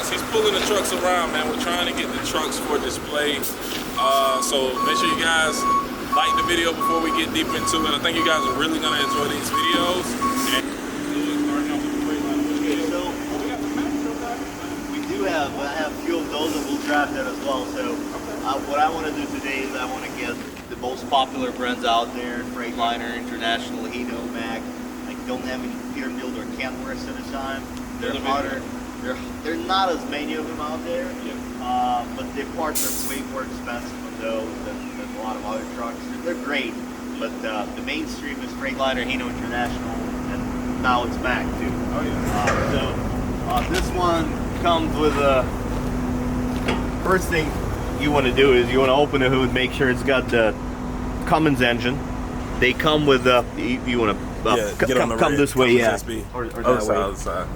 Boxtrucks. He's pulling the trucks around, man. We're trying to get the trucks for display. So make sure you guys like the video before we get deep into it. I think you guys are really gonna enjoy these videos. I have a few of those and we'll drive that as well. So what I want to do today is I want to get the most popular brands out there: Freightliner, International, Hino, Mac. I don't have any Peter Build or Kenworth at the time. They're harder. There are not as many of them out there, but their parts are way more expensive on those than a lot of other trucks. They're great, but the mainstream is Freightliner, Hino, International, and now it's Mac too. Oh yeah. This one comes with a first thing you want to do is you want to open the hood, make sure it's got the Cummins engine. They come with the you want to come this way, or that way. Other side.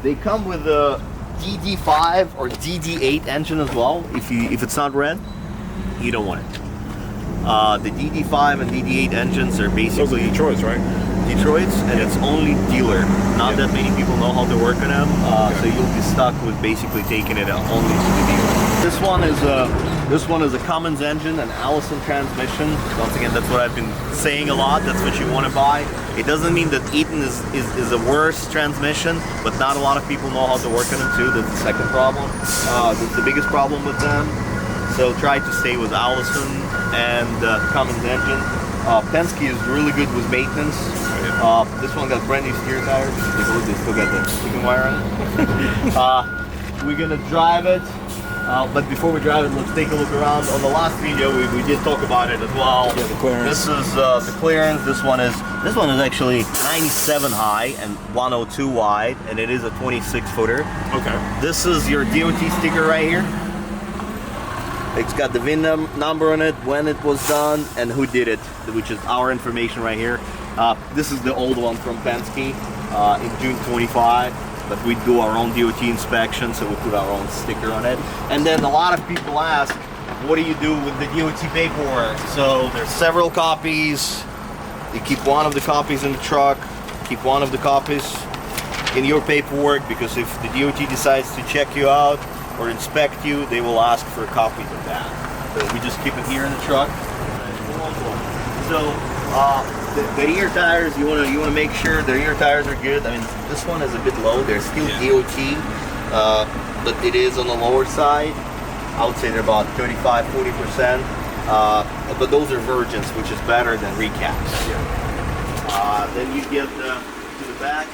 They come with the DD5 or DD8 engine as well. If it's not red, you don't want it. The DD5 and DD8 engines are basically those are Detroit's, right? Detroit's, and it's only dealer. Not that many people know how to work on them, so you'll be stuck with basically taking it only to the dealer. This one is a Cummins engine, an Allison transmission. Once again, that's what I've been saying a lot. That's what you want to buy. It doesn't mean that Eaton is a worse transmission, but not a lot of people know how to work on them too. That's the second problem. That's the biggest problem with them. So try to stay with Allison and Cummins engine. Penske is really good with maintenance. This one got brand new steer tires. They still got the chicken wire on it. We're gonna drive it, but before we drive it, let's take a look around. On the last video, we did talk about it as well. Yeah, the clearance. This is the clearance. This one is actually 97 high and 102 wide, and it is a 26 footer. Okay. This is your DOT sticker right here. It's got the VIN number on it, when it was done, and who did it, which is our information right here. This is the old one from Penske in June 25, but we do our own DOT inspection, so we put our own sticker on it. And then a lot of people ask, what do you do with the DOT paperwork? So there's several copies. You keep one of the copies in the truck, keep one of the copies in your paperwork, because if the DOT decides to check you out or inspect you, they will ask for copies of that. So we just keep it here in the truck. So the rear tires, you want to make sure the rear tires are good. I mean, this one is a bit low. They're still DOT, but it is on the lower side. I would say they're about 35–40%. But those are virgins, which is better than recaps. Then you get to the back.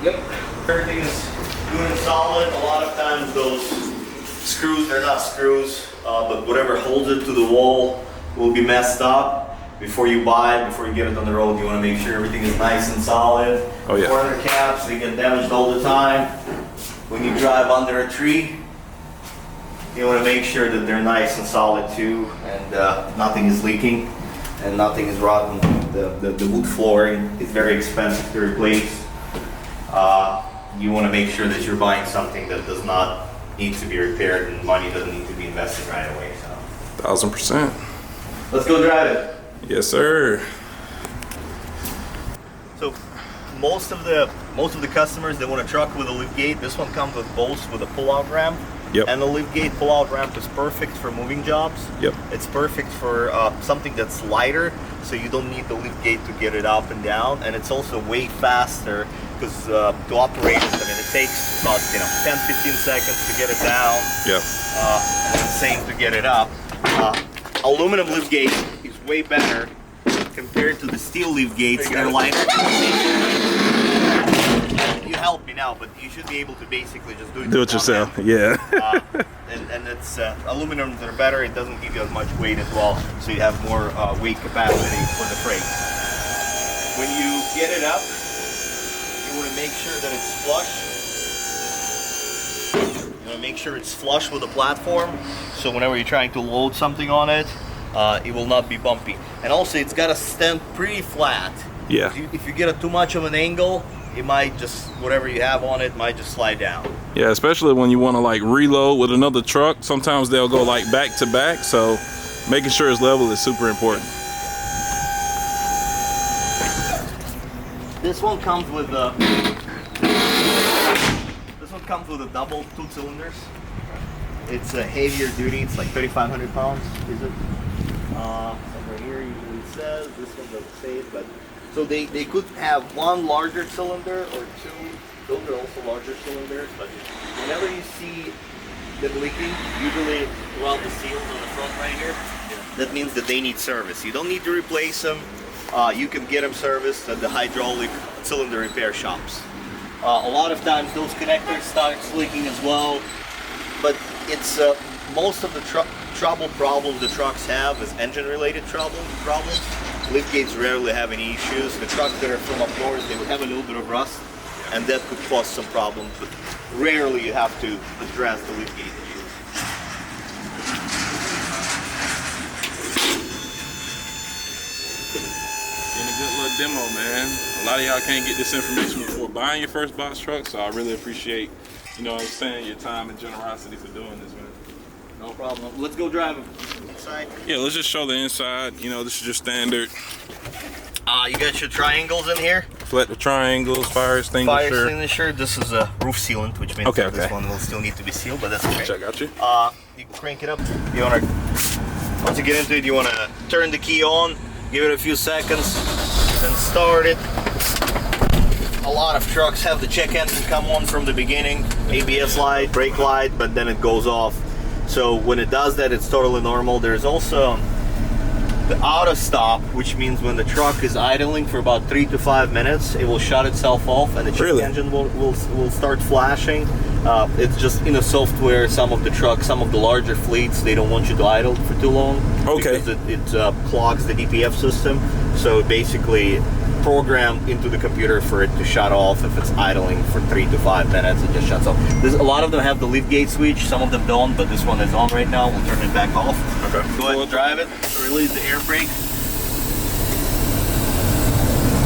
Yep. Everything is good and solid. A lot of times those screws, they're not screws, but whatever holds it to the wall will be messed up. Before you buy it, before you get it on the road, you want to make sure everything is nice and solid. Oh yeah. Corner caps, they get damaged all the time. When you drive under a tree, you want to make sure that they're nice and solid too, and nothing is leaking and nothing is rotten. The wood flooring is very expensive to replace. You want to make sure that you're buying something that does not need to be repaired and money doesn't need to be invested right away. So 1000%. Let's go drive it. Yes, sir. So most of the customers, they want a truck with a lift gate. This one comes with both with a pull-out ramp. Yep. And the lift gate pull-out ramp is perfect for moving jobs. Yep. It's perfect for something that's lighter, so you don't need the lift gate to get it up and down. And it's also way faster because to operate it, I mean, it takes about 10–15 seconds to get it down. Yep. And the same to get it up. Aluminum lift gate is way better compared to the steel lift gates. They're lighter. You help me now, but you should be able to basically just do it yourself. Yeah. and it's aluminums are better. It doesn't give you as much weight as well, so you have more weight capacity for the freight. When you get it up, you want to make sure that it's flush. You want to make sure it's flush with the platform, so whenever you're trying to load something on it, it will not be bumpy. And also, it's got to stand pretty flat. Yeah. If you get it too much of an angle, it might just, whatever you have on it might just slide down. Yeah, especially when you want to like reload with another truck. Sometimes they'll go like back to back, so Making sure it's level is super important. This one comes with a double 2 cylinders. It's a heavier duty. It's like 3,500 pounds. Is it? Somewhere here usually it says. This one doesn't say it, but so they could have one larger cylinder or 2. Those are also larger cylinders. But whenever you see them leaking, usually around the seals on the front right here, that means that they need service. You don't need to replace them. You can get them serviced at the hydraulic cylinder repair shops. A lot of times those connectors start leaking as well, but it's most of the problems the trucks have is engine-related problems. Lift gates rarely have any issues. The trucks that are from up north, they would have a little bit of rust, and that could cause some problems, but rarely you have to address the lift gate issues. Good little demo, man. A lot of y'all can't get this information before buying your first box truck, so I really appreciate, you know what I'm saying, your time and generosity for doing this, man. No problem. Let's go drive them inside. Yeah, let's just show the inside. You know, this is your standard. You got your triangles in here. Reflective triangles, fire extinguisher. Fire extinguisher. This is a roof sealant, which means that this one will still need to be sealed, but that's okay. Check out you. You crank it up. You wanna, once you get into it, you wanna turn the key on, give it a few seconds, then start it. A lot of trucks have the check engine come on from the beginning, ABS light, brake light, but then it goes off. So when it does that, it's totally normal. There's also the auto stop, which means when the truck is idling for about 3 to 5 minutes, it will shut itself off and the check engine will start flashing. It's just in the software. Some of the larger fleets, they don't want you to idle for too long. Okay. Because it clogs the DPF system. So basically programmed into the computer for it to shut off if it's idling for 3 to 5 minutes. It just shuts off. A lot of them have the lift gate switch, some of them don't, but this one is on right now. We'll turn it back off. Okay. Go ahead and drive it. Release the air brake.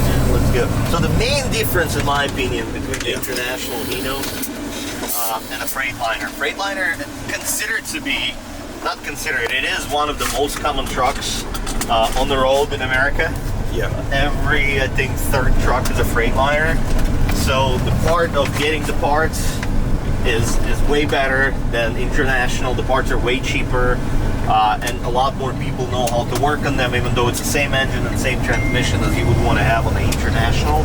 And let's go. So the main difference, in my opinion, between the International Hino and a Freightliner. Freightliner, considered to be, not considered, it is one of the most common trucks on the road in America. Yeah. Every, I think, 3rd truck is a Freightliner. So the part of getting the parts is way better than International. The parts are way cheaper, and a lot more people know how to work on them, even though it's the same engine and same transmission as you would want to have on the International.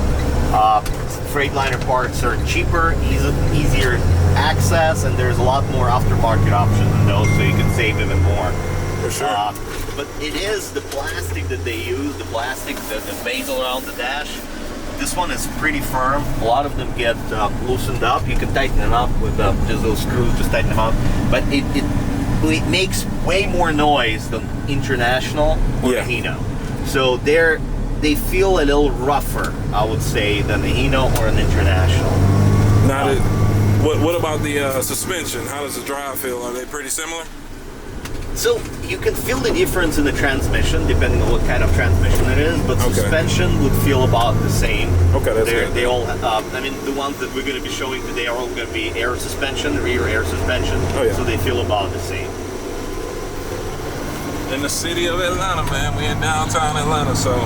Freightliner parts are cheaper, easier access, and there's a lot more aftermarket options in those, so you can save even more. For sure. But it is the plastic that they use, the plastic, the base around the dash. This one is pretty firm. A lot of them get loosened up. You can tighten them up with just those screws, just tighten them up. But it makes way more noise than International or the Hino. So they feel a little rougher, I would say, than the Hino or an International. What about the suspension? How does the drive feel? Are they pretty similar? So you can feel the difference in the transmission depending on what kind of transmission it is, but suspension would feel about the same. Okay, that's good. They all, I mean, the ones that we're going to be showing today are all going to be air suspension, rear air suspension, so they feel about the same. In the city of Atlanta, man, we in downtown Atlanta, so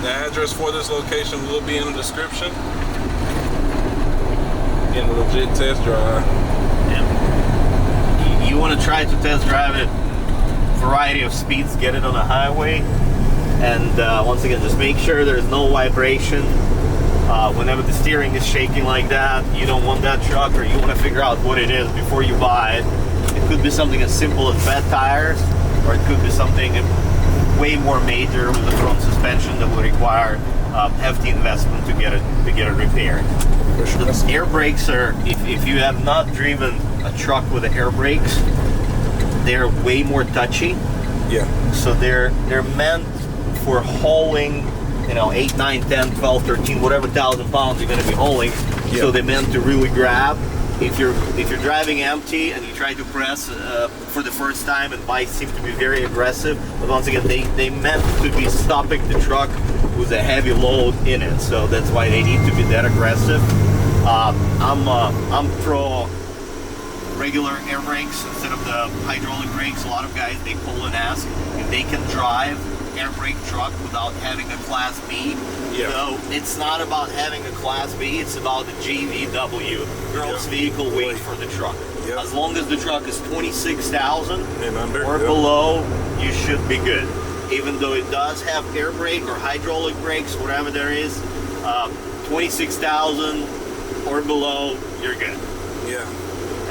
the address for this location will be in the description. Getting a legit test drive. You want to try to test drive it variety of speeds, get it on a highway, and once again, just make sure there's no vibration. Whenever the steering is shaking like that, you don't want that truck, or you want to figure out what it is before you buy it. It could be something as simple as bad tires, or it could be something way more major with a front suspension that would require hefty investment to get it repaired. The air brakes are, if you have not driven a truck with the air brakes, they're way more touchy. Yeah. So they're meant for hauling, 8, 9, 10, 12, 13, whatever 1,000 pounds you're going to be hauling. Yeah. So they're meant to really grab. If you're driving empty and you try to press for the first time, and bikes seem to be very aggressive, but once again, they meant to be stopping the truck with a heavy load in it. So that's why they need to be that aggressive. I'm pro regular air brakes instead of the hydraulic brakes. A lot of guys, they pull and ask if they can drive air brake truck without having a Class B. Yeah. So it's not about having a Class B, it's about the GVW, gross vehicle weight for the truck. Yep. As long as the truck is 26,000 and under or below, you should be good. Even though it does have air brake or hydraulic brakes, whatever there is, 26,000 or below, you're good. Yeah.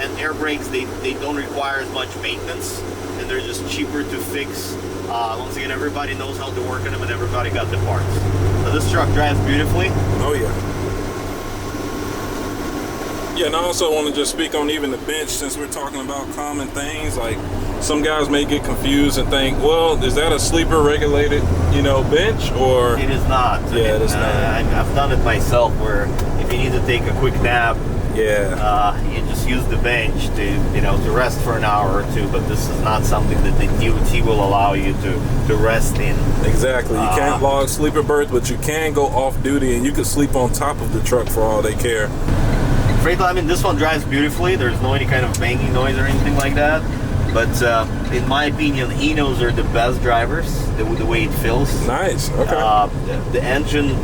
And air brakes, they don't require as much maintenance, and they're just cheaper to fix. Once again, everybody knows how to work on them, and everybody got the parts. So this truck drives beautifully. Oh yeah. Yeah, and I also want to just speak on even the bench, since we're talking about common things. Like, some guys may get confused and think, well, is that a sleeper regulated, you know, bench, or? It is not. Yeah, it is not. I've done it myself, where if you need to take a quick nap, yeah, you just use the bench to, you know, to rest for an hour or two. But this is not something that the DOT will allow you to rest in. Exactly. You can't log sleeper berth, but you can go off duty, and you can sleep on top of the truck for all they care. Freightliner, I mean, this one drives beautifully. There's no any kind of banging noise or anything like that. But in my opinion, Hinos are the best drivers, the way it feels. Nice. Okay. The engine,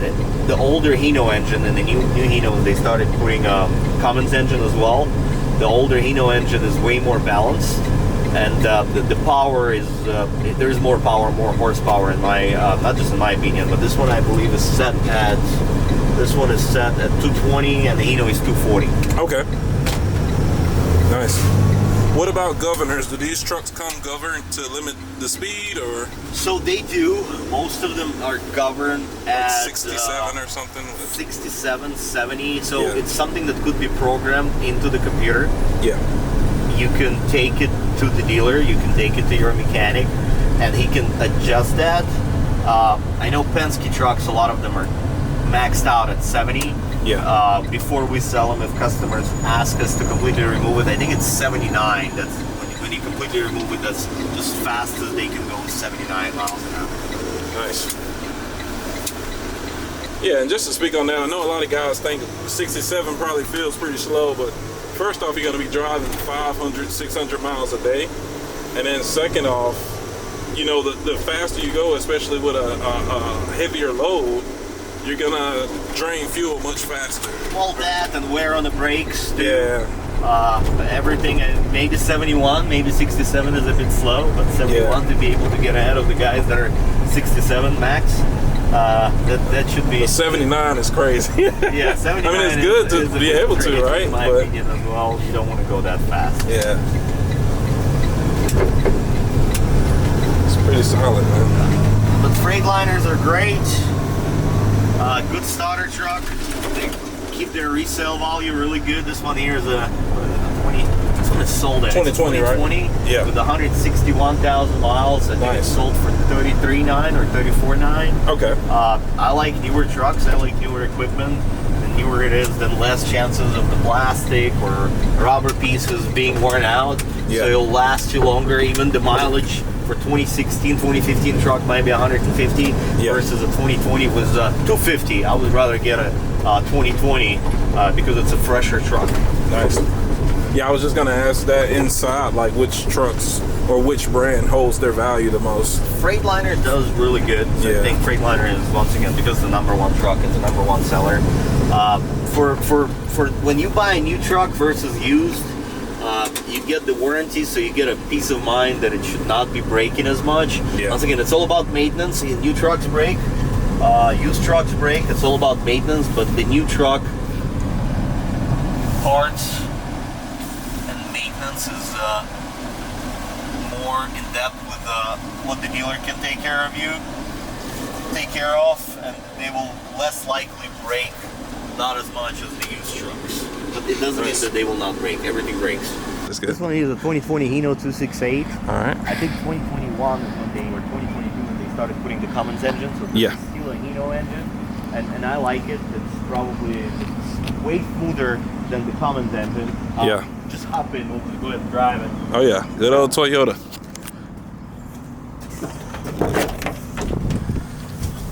the older Hino engine and the new Hino, they started putting Cummins engine as well. The older Hino engine is way more balanced, and the power is there's more power, more horsepower in my not just in my opinion, but this one I believe is set at 220, and the Hino is 240. Okay. Nice. What about governors? Do these trucks come governed to limit the speed, or? So they do. Most of them are governed at 67 or something. 67, 70. So Yeah. it's something that could be programmed into the computer. Yeah. You can take it to the dealer. You can take it to your mechanic, and he can adjust that. I know Penske trucks, a lot of them are maxed out at 70. Yeah. Before we sell them, if customers ask us to completely remove it, I think it's 79. That's when you completely remove it, that's just fast as they can go, 79 miles an hour. Nice. Yeah, and just to speak on that, I know a lot of guys think 67 probably feels pretty slow, but first off, you're going to be driving 500, 600 miles a day. And then second off, you know, the faster you go, especially with a heavier load, you're gonna drain fuel much faster. Well, that and wear on the brakes too. Yeah. Everything, maybe 71, maybe 67 is a bit slow, but 71 to be able to get ahead of the guys that are 67 max, that should be. But 79 is crazy. Yeah, 79. I mean, it's good to be able to, right? In my opinion as well, you don't want to go that fast. Yeah. It's pretty solid, man. But Freightliners are great. Good starter truck. They keep their resale value really good. This one here is a 20. This one is sold at 2020, right? Yeah. With 161,000 miles. I think it's sold for $33,900 or $34,900. Okay. I like newer trucks. I like newer equipment. The newer it is, then less chances of the plastic or rubber pieces being worn out. Yeah. So it'll last you longer. Even the mileage for 2016, 2015 truck might be 150 versus a 2020 was 250. I would rather get a 2020 because it's a fresher truck. Nice. Yeah, I was just gonna ask that inside, like which trucks or which brand holds their value the most. Freightliner does really good. So I think Freightliner is, once again, because the #1 truck, it's the #1 seller. For when you buy a new truck versus used, you get the warranty, so you get a peace of mind that it should not be breaking as much. Once again, it's all about maintenance. New trucks break, used trucks break. It's all about maintenance, but the new truck parts and maintenance is more in depth with what the dealer can take care of and they will less likely break, not as much as the used trucks. But it doesn't mean that they will not break. Everything breaks. That's good. This one is a 2020 Hino 268. All right. I think 2021 is when they, or 2022 when they started putting the Cummins engine. So this is still a Hino engine, and I like it. It's way smoother than the Cummins engine. Just hop in. We'll go ahead and drive it. Oh yeah, good old Toyota.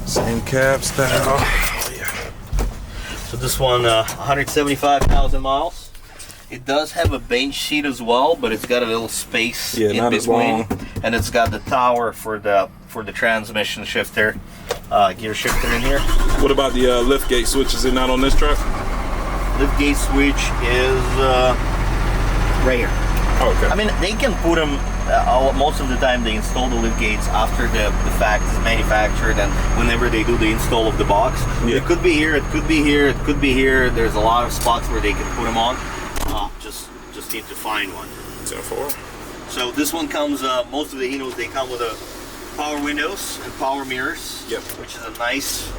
Same cab style. Oh yeah. So this one, 175,000 miles. It does have a bench seat as well, but it's got a little space in not as between, long. and it's got the tower for the transmission shifter, gear shifter in here. What about the lift gate switch? Is it not on this truck? Lift gate switch is right here. Oh, okay. I mean, they can put them. Most of the time, they install the lift gates after the fact is manufactured, and whenever they do the install of the box, it could be here, it could be here, it could be here. There's a lot of spots where they can put them on. Just need to find one. 10-4. So this one comes. Most of the Hinos, they come with a power windows and power mirrors. Yep. Which is a nice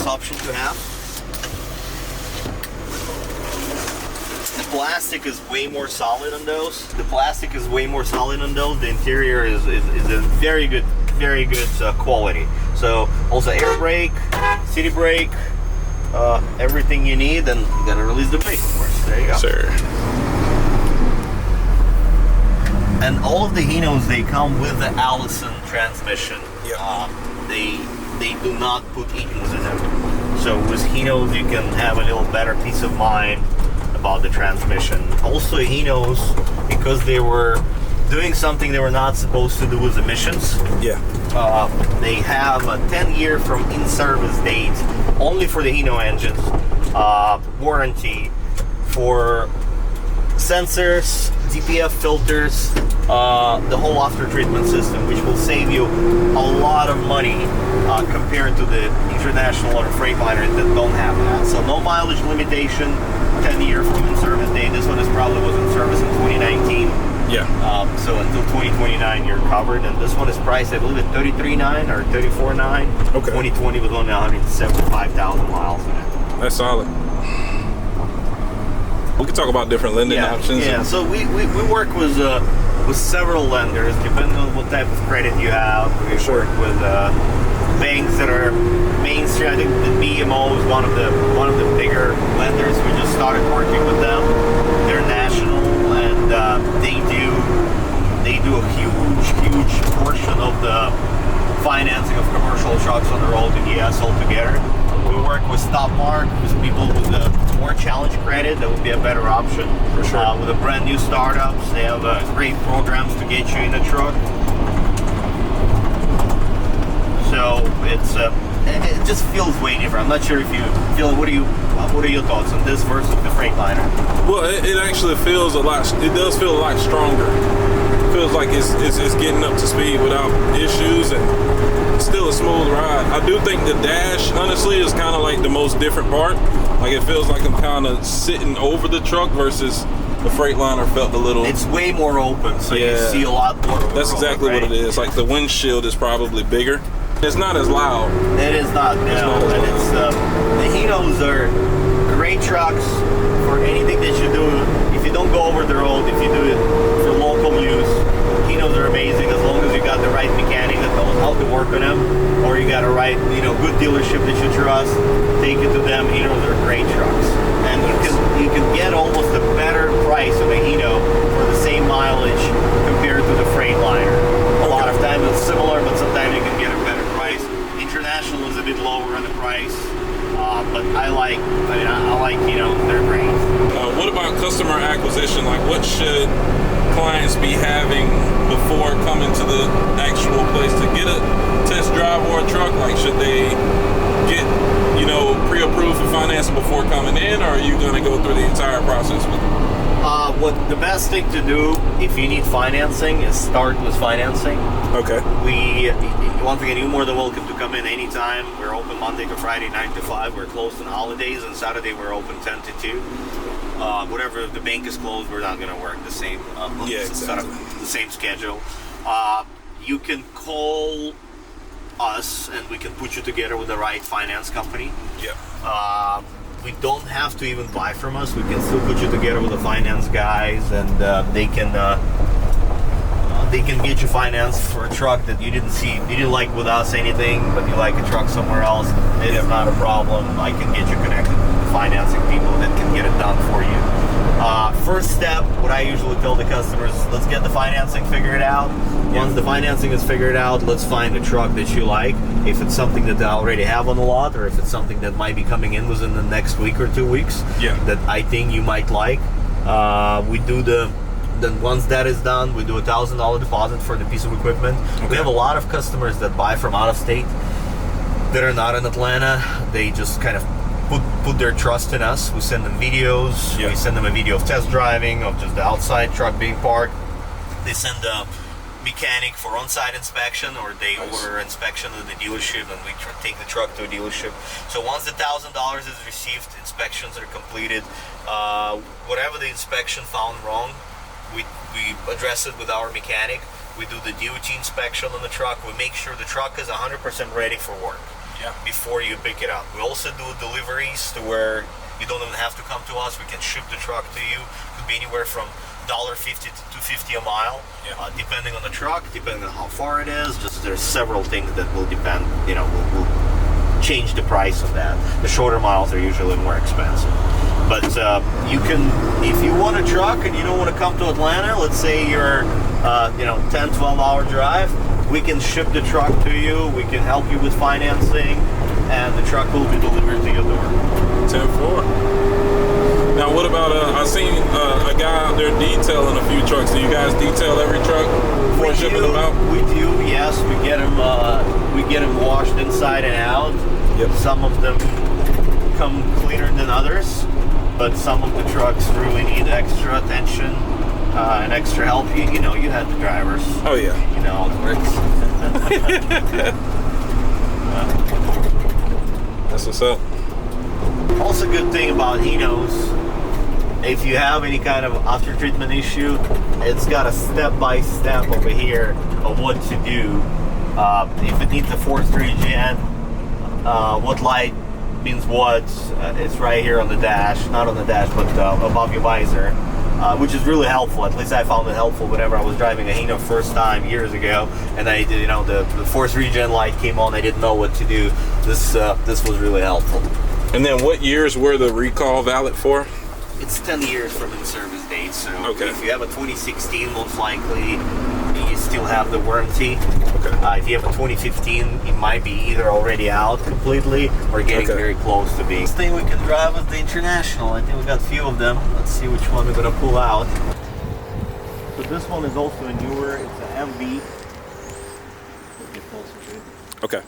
option to have. The plastic is way more solid on those. The interior is a very good quality. So also air brake, city brake, everything you need. And you gotta release the brake, of course. There you go. Sir. And all of the Hinos, they come with the Allison transmission. Yep. They do not put ECUs in them. So with Hinos, you can have a little better peace of mind about the transmission. Also Hinos, because they were doing something they were not supposed to do with emissions. Yeah. They have a 10-year from in-service date only for the Hino engines, warranty for sensors, DPF filters, the whole after treatment system, which will save you a lot of money compared to the international or Freightliner that don't have that. So no mileage limitation, 10-year from in-service date. This one was in service in 2019. Yeah. So until 2029 you're covered, and this one is priced, I believe, at $33,900 or $34,900. Okay. 2020 was only 175,000 miles in it. That's solid. We can talk about different lending options. Yeah, so we work with several lenders, depending on what type of credit you have. We work with banks that are mainstream. I think the BMO is one of the bigger lenders. We just started working with them. They're national, and they do a huge portion of the financing of commercial trucks on the road in the US altogether. We work with Stop Mark, with people with a more challenge credit. That would be a better option. For sure. With the brand new startups, they have great programs to get you in a truck. So it just feels way different. I'm not sure if you feel. What are your thoughts on this versus the Freightliner? Well, it actually feels a lot. It does feel a lot stronger. It feels like it's getting up to speed without issues, and it's still a smooth ride. I do think the dash, honestly, is kind of like the most different part. Like, it feels like I'm kind of sitting over the truck versus the Freightliner felt a little. It's way more open, so you see a lot more. That's exactly what it is. Like, the windshield is probably bigger. It's not as loud. It is not. No, and it's the Hinos are great trucks for anything that you do. If you don't go over the road, if you do it for local use, Hinos are amazing as long as you got the right mechanic that knows how to work on them, or you got a right, good dealership that you trust. Take it to them. Hinos are great trucks, and you can get almost a better price of a Hino for the same mileage compared to the Freightliner. A lot of times it's similar, but sometimes you can get a better price. International is a bit lower on the price, but I like they're great. What about customer acquisition? Like, what should clients be having before coming to the actual place to get a test drive or a truck? Like, should they get pre-approved for financing before coming in, or are you going to go through the entire process with them? What the best thing to do if you need financing is start with financing. Okay. Once again, you're more than welcome to come in anytime. We're open Monday to Friday, 9 to 5. We're closed on holidays, and Saturday we're open 10 to 2. Whatever, if the bank is closed, we're not going to work the same. Exactly. The same schedule. You can call us, and we can put you together with the right finance company. Yeah. We don't have to even buy from us. We can still put you together with the finance guys, and they can get you financed for a truck that you didn't like with us anything, but you like a truck somewhere else. It's not a problem. I can get you connected with the financing people that can get it done for you. First step, what I usually tell the customers, let's get the financing figured out. Once the financing is figured out, let's find a truck that you like. If it's something that I already have on the lot, or if it's something that might be coming in within the next week or 2 weeks that I think you might like, We do then once that is done, we do a $1,000 deposit for the piece of equipment. Okay. We have a lot of customers that buy from out of state that are not in Atlanta. They just kind of put their trust in us. We send them videos. Yeah. We send them a video of test driving, of just the outside truck being parked. They send a mechanic for on-site inspection, or they order inspection at the dealership, and we take the truck to a dealership. So once the $1,000 is received, inspections are completed. Whatever the inspection found wrong, we address it with our mechanic. We do the DOT inspection on the truck. We make sure the truck is 100% ready for work before you pick it up. We also do deliveries to where you don't even have to come to us. We can ship the truck to you. It could be anywhere from $1.50 to $2.50 a mile, depending on the truck, depending on how far it is. Just there's several things that will depend, will change the price of that. The shorter miles are usually more expensive. But you can, if you want a truck and you don't want to come to Atlanta, let's say you're 10, 12-hour drive, we can ship the truck to you, we can help you with financing, and the truck will be delivered to your door. 10-4. Now, what about, I've seen a guy out there detailing a few trucks. Do you guys detail every truck before shipping them out? We do, yes. We get them washed inside and out. Yep. Some of them come cleaner than others, but some of the trucks really need extra attention and extra help. You had the drivers. Oh, yeah. You know how it works. That's what's up. Also, good thing about Hinos, if you have any kind of after treatment issue, it's got a step-by-step over here of what to do. If it needs a 4.3 gen, what light means what, it's right here on the dash, not on the dash, but above your visor, which is really helpful. At least I found it helpful whenever I was driving a Hino first time years ago, and I did, the 4.3 gen light came on, I didn't know what to do. This was really helpful. And then what years were the recall valid for? It's 10 years from its service date, so okay. If you have a 2016, most likely you still have the warranty. Okay. If you have a 2015, it might be either already out completely or getting very close to being. This thing we can drive is the International. I think we got a few of them. Let's see which one we're gonna pull out. So this one is also a newer. It's an MV. Let's get closer to it. Okay.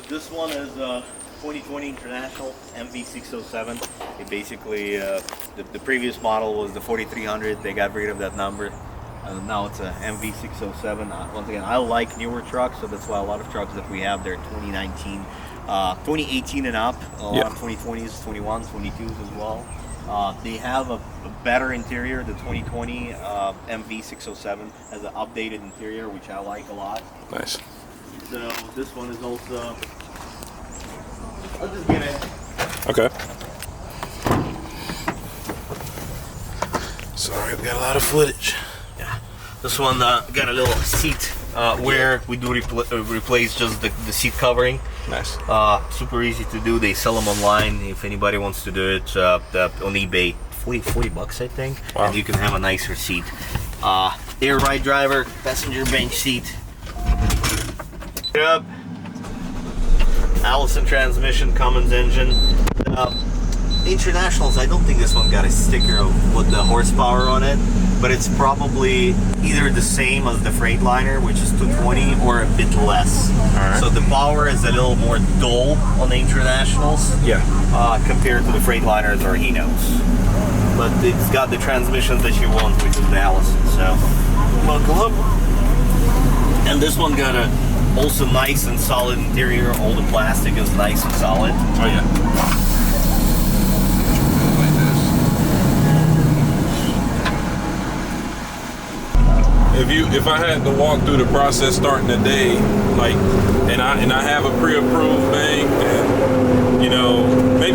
This one is 2020 International MV607. It basically, the previous model was the 4300. They got rid of that number. Now it's a MV607. Once again, I like newer trucks, so that's why a lot of trucks that we have, they're 2019, 2018 and up. A lot of 2020s, 21s, 22s as well. They have a better interior. The 2020 MV607 has an updated interior, which I like a lot. Nice. So this one is also, I'll just get it. Okay. Sorry, we got a lot of footage. Yeah. This one got a little seat where we do replace just the seat covering. Nice. Super easy to do. They sell them online if anybody wants to do it on eBay. 40 bucks, I think. Wow. And you can have a nicer seat. Air ride driver, passenger bench seat. Up. Allison transmission, Cummins engine. Internationals, I don't think this one got a sticker with the horsepower on it, but it's probably either the same as the Freightliner, which is 220, or a bit less. Alright. So the power is a little more dull on the Internationals, compared to the Freightliners or Hinos. But it's got the transmission that you want, which is the Allison. So buckle up. And this one got a also nice and solid interior. All the plastic is nice and solid. Oh yeah. If I had to walk through the process starting the day, and I have a pre-approved bank, and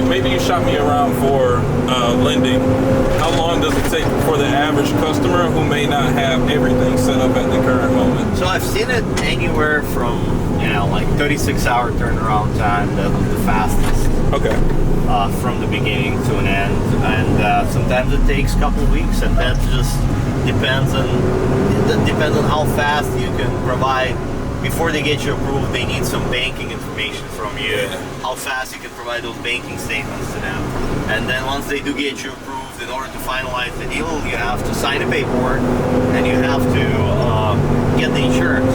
maybe you shop me around for lending. How long does it take for the average customer who may not have everything set up at the current moment? So I've seen it anywhere from 36-hour turnaround time. That was the fastest. Okay. From the beginning to an end, and sometimes it takes a couple weeks, and that just depends on how fast you can provide before they get you approved, they need some banking information from you. Yeah. How fast you can provide those banking statements to them. And then once they do get you approved, in order to finalize the deal, you have to sign the paperwork and you have to get the insurance.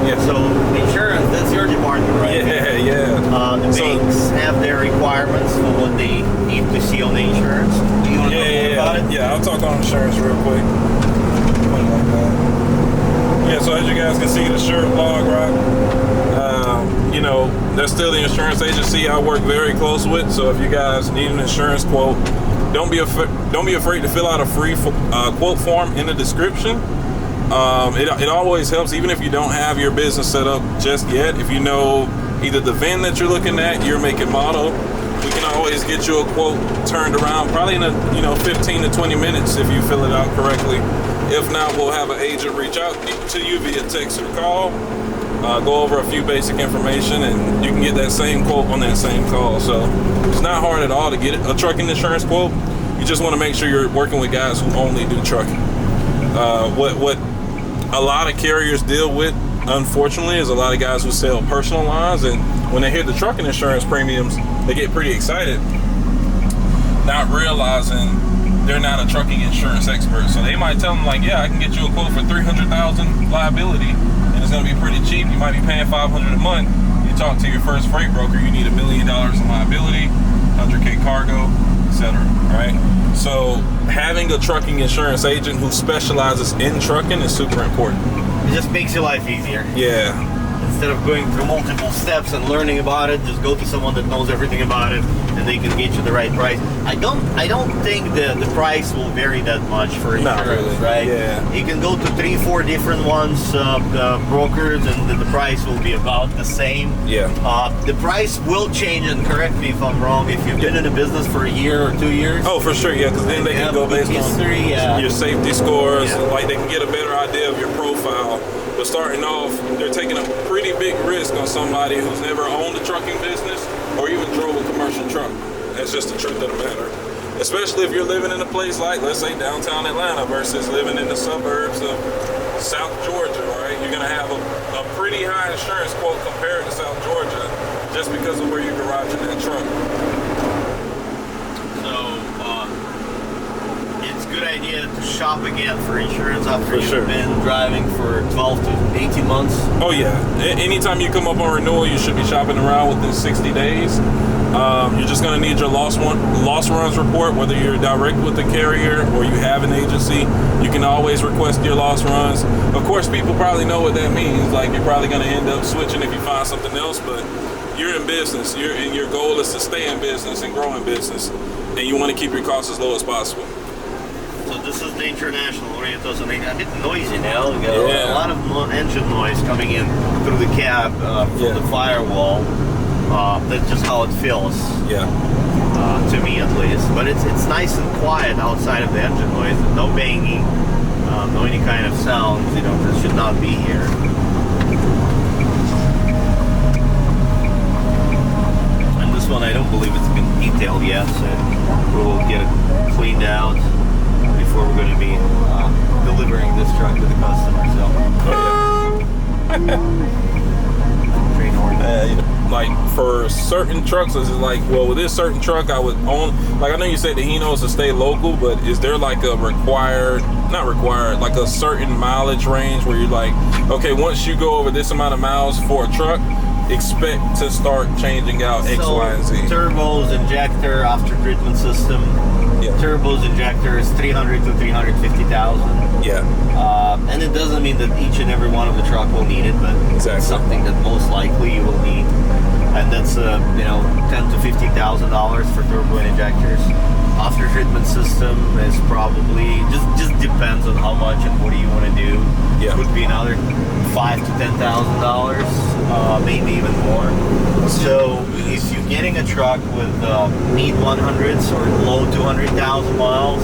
Yeah. So insurance, that's your department, right? Yeah. The banks have their requirements for what they need to see on the insurance. Do you want to know more about it? Yeah, I'll talk on insurance real quick. Put it like that. Yeah, so as you guys can see, the shirt log, right? You know, that's still the insurance agency I work very close with. So if you guys need an insurance quote, don't be afraid to fill out a free quote form in the description. It always helps, even if you don't have your business set up just yet. If you know either the VIN that you're looking at, your make and model, we can always get you a quote turned around, probably in 15 to 20 minutes if you fill it out correctly. If not, we'll have an agent reach out to you via text or call, go over a few basic information, and you can get that same quote on that same call. So it's not hard at all to get a trucking insurance quote. You just want to make sure you're working with guys who only do trucking. What a lot of carriers deal with, unfortunately, is a lot of guys who sell personal lines, and when they hear the trucking insurance premiums, they get pretty excited, not realizing they're not a trucking insurance expert. So they might tell them, like, yeah, I can get you a quote for $300,000 liability, and it's going to be pretty cheap. You might be paying $500 a month. You talk to your first freight broker, you need $1 million in liability, 100K cargo, etc. Right? So having a trucking insurance agent who specializes in trucking is super important. It just makes your life easier. Yeah. Instead of going through multiple steps and learning about it, just go to someone that knows everything about it, and they can get you the right price. I don't think the price will vary that much for insurance, really. right? Yeah. You can go to 3-4 different ones, brokers, and the price will be about the same. Yeah. The price will change, and correct me if I'm wrong, if you've been in the business for a year or 2 years. Oh, for sure, yeah, because then they can go based history, on your safety scores. Yeah. Like, they can get a better idea of your profile. But starting off, they're taking a pretty big risk on somebody who's never owned a trucking business or even drove a commercial truck. That's just the truth of the matter. Especially if you're living in a place like, let's say, downtown Atlanta versus living in the suburbs of South Georgia, right? You're going to have a pretty high insurance quote compared to South Georgia just because of where you're garaging that truck. Good idea to shop again for insurance after you've sure. been driving for 12 to 18 months. Oh yeah, anytime you come up on renewal, you should be shopping around within 60 days. You're just going to need your loss runs report, whether you're direct with the carrier or you have an agency. You can always request your loss runs. Of course, people probably know what that means. Like, you're probably going to end up switching if you find something else, but you're in business. And your goal is to stay in business and grow in business, and you want to keep your costs as low as possible. So this is the International Orientos, and a bit noisy now. We got a lot of engine noise coming in through the cab from the firewall. That's just how it feels. Yeah. To me, at least. But it's nice and quiet outside of the engine noise. No banging, no any kind of sounds. That should not be here. And this one, I don't believe it's been detailed yet, so we'll get it cleaned out before we're going to be delivering this truck to the customer. Like, for certain trucks, is it like, well, with this certain truck, I would own, like, I know you said the Hinos to stay local, but is there like a like a certain mileage range where you're like, okay, once you go over this amount of miles for a truck, expect to start changing out X, Y, and Z? Turbos, injector, after treatment system. Yeah. Turbos, injector is 300 to 350,000. Yeah. And it doesn't mean that each and every one of the truck will need it, but it's something that most likely you will need. And that's $10,000 to $50,000 for turbo and injectors. After treatment system is probably just depends on how much and what do you want to do. Yeah. Could be another $5,000 to $10,000, maybe even more. So if you're getting a truck with mid 100s or low 200,000 miles,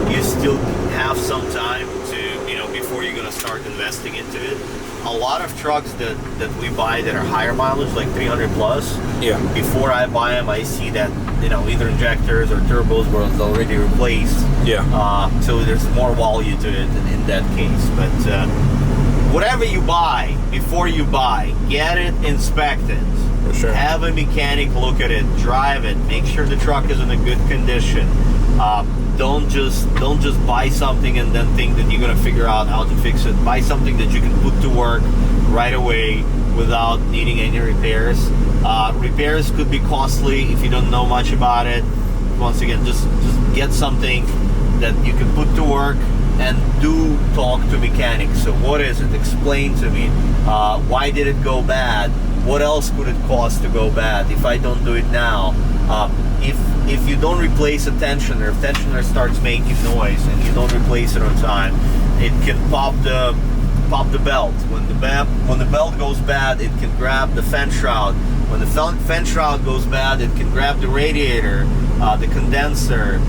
you still have some time to before you're gonna start investing into it. A lot of trucks that we buy that are higher mileage, like 300 plus. Yeah. Before I buy them, I see that either injectors or turbos were already replaced. Yeah. So there's more value to it in that case. But whatever you buy, before you buy, get it inspected. For sure. Have a mechanic look at it, drive it, make sure the truck is in a good condition. Don't just buy something and then think that you're gonna figure out how to fix it. Buy something that you can put to work right away without needing any repairs. Repairs could be costly if you don't know much about it. Once again, just get something that you can put to work, and do talk to mechanics. So what is it? Explain to me. Why did it go bad? What else could it cost to go bad if I don't do it now? If you don't replace a tensioner, if tensioner starts making noise and you don't replace it on time, it can pop the belt. When the belt goes bad, it can grab the fan shroud. When the fan shroud goes bad, it can grab the radiator, the condenser.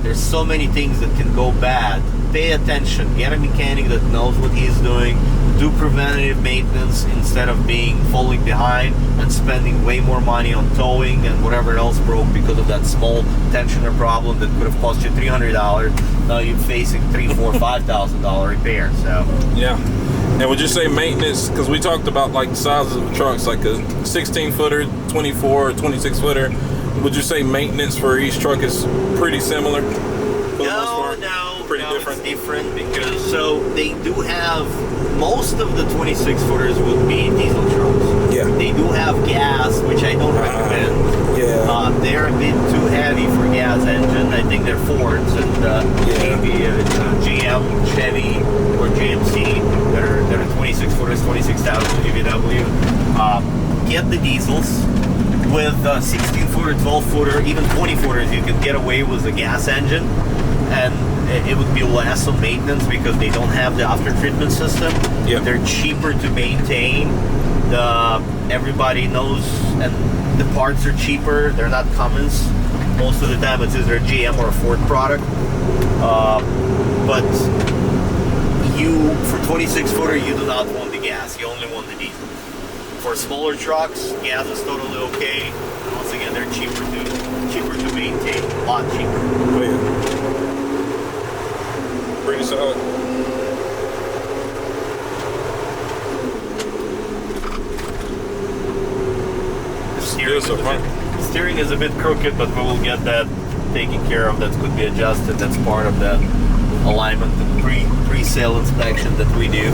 There's so many things that can go bad. Pay attention. Get a mechanic that knows what he's doing. Do preventative maintenance instead of falling behind and spending way more money on towing and whatever else broke because of that small tensioner problem that could have cost you $300. Now you're facing $3,000, $4,000, $5,000 repair. So yeah. And would you say maintenance, because we talked about like the sizes of the trucks, like a 16 footer, 24 or 26 footer, would you say maintenance for each truck is pretty similar? Pretty different. It's different because they do have, most of the 26 footers would be diesel trucks. Yeah. They do have gas, which I don't recommend. Yeah. They're a bit too heavy for gas engine. I think they're Fords and maybe GM, Chevy, or GMC. They're 26 footers, 26,000 GVW. Get the diesels. With 16 footer, 12 footer, even 20 footers, you can get away with a gas engine, and it would be less on maintenance because they don't have the after treatment system. Yep. They're cheaper to maintain. Everybody knows, and the parts are cheaper. They're not Cummins. Most of the time, it's either a GM or a Ford product. But for 26 footer, you do not want the gas. You only want the diesel. For smaller trucks, gas is totally okay. Once again, they're cheaper to maintain, a lot cheaper. Oh yeah. Pretty solid. The steering is a bit crooked, but we will get that taken care of. That could be adjusted. That's part of the alignment, the pre-sale inspection that we do.